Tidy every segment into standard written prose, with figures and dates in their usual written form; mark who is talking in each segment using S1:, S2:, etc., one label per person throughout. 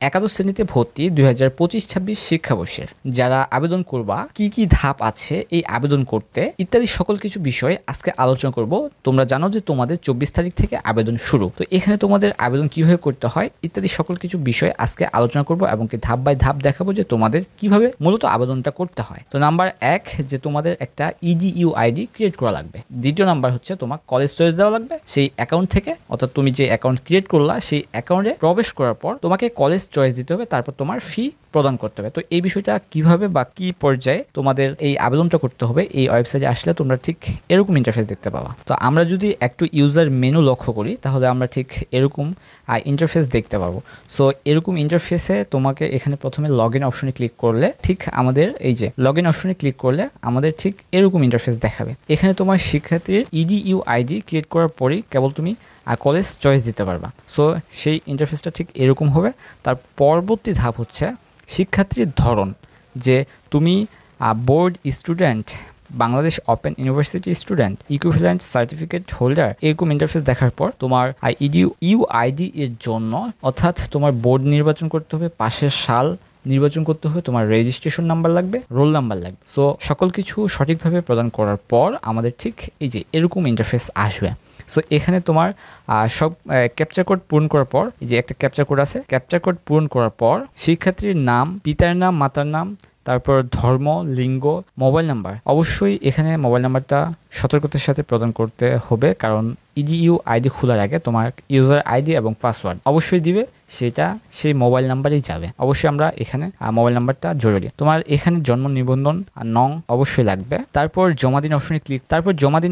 S1: একাদশ শ্রেণীতে ভর্তি 2025-26 শিক্ষাবর্ষের যারা আবেদন করবা কি কি ধাপ আছে এই আবেদন করতে ইত্যাদি সকল কিছু বিষয় আজকে আলোচনা করব। তোমরা জানো যে তোমাদের 24 তারিখ থেকে আবেদন শুরু, তো এখানে তোমাদের আবেদন কিভাবে করতে হয় ইত্যাদি সকল কিছু বিষয় আজকে আলোচনা করব এবং কি ধাপ বাই ধাপ দেখাবো যে তোমাদের কিভাবে মূলত আবেদনটা করতে হয়। তো নাম্বার 1 যে তোমাদের একটা EDU আইডি ক্রিয়েট করা লাগবে। দ্বিতীয় নাম্বার হচ্ছে তোমার কলেজ চয়েস দেওয়া লাগবে। সেই অ্যাকাউন্ট থেকে অর্থাৎ তুমি যে অ্যাকাউন্ট ক্রিয়েট করলা সেই অ্যাকাউন্টে প্রবেশ করার পর তোমাকে কলেজ চয়েস দিতে হবে, তারপর তোমার ফি প্রদান করতে হবে। তো এই বিষয়টা কিভাবে বা কি পর্যায়ে তোমাদের এই আবেদনটা করতে হবে এই ওয়েবসাইটে আসলে তোমরা ঠিক এরকম ইন্টারফেস দেখতে পাবা। তো আমরা যদি একটু ইউজার মেনু লক্ষ্য করি তাহলে আমরা ঠিক এরকম ইন্টারফেস দেখতে পাবো। সো এরকম ইন্টারফেসে তোমাকে এখানে প্রথমে লগ ইন অপশনে ক্লিক করলে ঠিক আমাদের এই যে লগ ইন অপশনে ক্লিক করলে আমাদের ঠিক এরকম ইন্টারফেস দেখাবে। এখানে তোমার শিক্ষার্থীর EDU আইডি ক্রিয়েট করার পরেই কেবল তুমি কলেজ চয়েস দিতে পারবা। সো সেই ইন্টারফেসটা ঠিক এরকম হবে। তার পরবর্তী ধাপ হচ্ছে শিক্ষার্থীর ধরন, যে তুমি board student, Bangladesh open university student, equivalent certificate holder, এরকম ইন্টারফেস দেখার পর তোমার EDU আইডি এর জন্য অর্থাৎ তোমার বোর্ড নির্বাচন করতে হবে, পাশের সাল নির্বাচন করতে হবে, তোমার রেজিস্ট্রেশন নাম্বার লাগবে, রোল নাম্বার লাগবে। সো সকল কিছু সঠিকভাবে প্রদান করার পর আমাদের ঠিক এই যে এরকম ইন্টারফেস আসবে। সো এখানে তোমার সব ক্যাপচার কোড পূরণ করার পর এই যে একটা ক্যাপচার কোড আছে, ক্যাপচার কোড পূরণ করার পর শিক্ষার্থীর নাম, পিতার নাম, মাতার নাম, তারপর ধর্ম, লিঙ্গ, মোবাইল নাম্বার। অবশ্যই এখানে মোবাইল নাম্বারটা সতর্কতার সাথে প্রদান করতে হবে, কারণ EDU আইডি খোলার আগে তোমার ইউজার আইডি এবং পাসওয়ার্ড অবশ্যই দিবে, সেটা সেই মোবাইল নাম্বারেই যাবে। অবশ্যই আমরা এখানে মোবাইল নাম্বারটা জরুরি। তোমার এখানে জন্ম নিবন্ধন নং অবশ্যই লাগবে। তারপর জমা দিন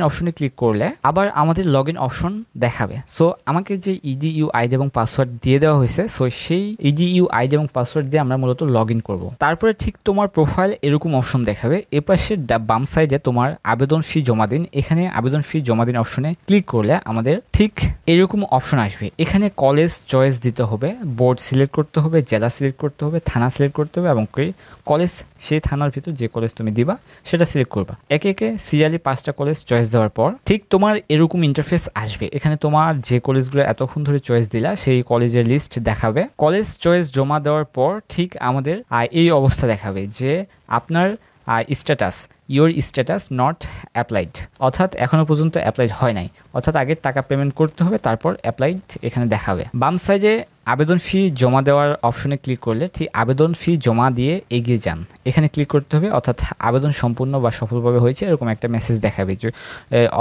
S1: অপশনে ক্লিক করলে আবার আমাদের লগ ইন অপশন দেখাবে। সো আমাকে যে EDU আইডি এবং পাসওয়ার্ড দিয়ে দেওয়া হয়েছে, সো সেই EDU আইডি এবং পাসওয়ার্ড দিয়ে আমরা মূলত লগ ইন করবো। তারপরে ঠিক তোমার প্রোফাইল এরকম অপশন দেখাবে। এপাশে বাম সাইডে তোমার আবেদন ফি জমা দিন, এখানে আবেদন ফি জমা দিন অপশনে ক্লিক করলে আমাদের ঠিক এরকম অপশন আসবে। এখানে কলেজ চয়েস দিতে হবে, বোর্ড সিলেক্ট করতে হবে, জেলা সিলেক্ট করতে হবে, থানা সিলেক্ট করতে হবে এবং কলেজ সেই থানার ভিতর যে কলেজ তুমি দিবা সেটা সিলেক্ট করবা। একে একে সিরিয়ালি 5টা কলেজ চয়েস দেওয়ার পর ঠিক তোমার এরকম ইন্টারফেস আসবে। এখানে তোমার যে কলেজগুলো এতক্ষণ ধরে চয়েস দিলা সেই কলেজের লিস্ট দেখাবে। কলেজ চয়েস জমা দেওয়ার পর ঠিক আমাদের এই অবস্থা দেখাবে যে আপনার status your status not applied, অর্থাৎ এখনো পর্যন্ত অ্যাপ্লাইড হয় নাই, অর্থাৎ আগে টাকা পেমেন্ট করতে হবে তারপর অ্যাপ্লাইড এখানে দেখাবে। বাম সাইডে আবেদন ফি জমা দেওয়ার অপশনে ক্লিক করলে ঠিক আবেদন ফি জমা দিয়ে এগিয়ে যান এখানে ক্লিক করতে হবে, অর্থাৎ আবেদন সম্পূর্ণ বা সফলভাবে হয়েছে এরকম একটা মেসেজ দেখাবে যে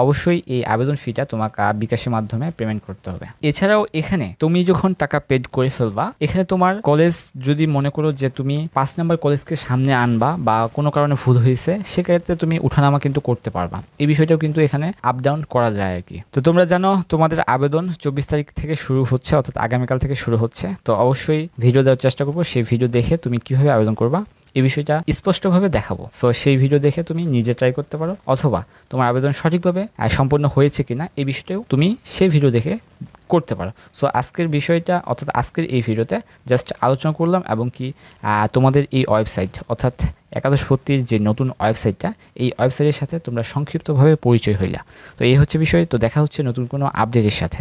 S1: অবশ্যই এই আবেদন ফিটা তোমাকে বিকাশের মাধ্যমে পেমেন্ট করতে হবে। এছাড়াও এখানে তুমি যখন টাকা পেড করে ফেলবা এখানে তোমার কলেজ যদি মনে করো যে তুমি 5 নম্বর কলেজকে সামনে আনবা বা কোনো কারণে ভুল হয়েছে সেক্ষেত্রে তুমি উঠানামা কিন্তু করতে পারবা। এই বিষয়টাও কিন্তু এখানে আপ ডাউন করা যায় আর কি। তো তোমরা জানো তোমাদের আবেদন 24 তারিখ থেকে শুরু হচ্ছে, অর্থাৎ আগামীকাল থেকে শুরু হচ্ছে। তো অবশ্যই ভিডিও দেওয়ার চেষ্টা করবো, সেই ভিডিও দেখে তুমি কিভাবে আবেদন করবা এই বিষয়টা স্পষ্টভাবে দেখাবো। সো সেই ভিডিও দেখে তুমি নিজে ট্রাই করতে পারো, অথবা তোমার আবেদন সঠিকভাবে সম্পূর্ণ হয়েছে কিনা এই বিষয়টাও তুমি সেই ভিডিও দেখে করতে পারো। সো আজকের বিষয়টা অর্থাৎ আজকের এই ভিডিওতে জাস্ট আলোচনা করলাম এবং কি তোমাদের এই ওয়েবসাইট অর্থাৎ একাদশ ভর্তির যে নতুন ওয়েবসাইটটা এই ওয়েবসাইটের সাথে তোমরা সংক্ষিপ্তভাবে পরিচয় হইলা। তো এই হচ্ছে বিষয়। তো দেখা হচ্ছে নতুন কোনো আপডেটের সাথে।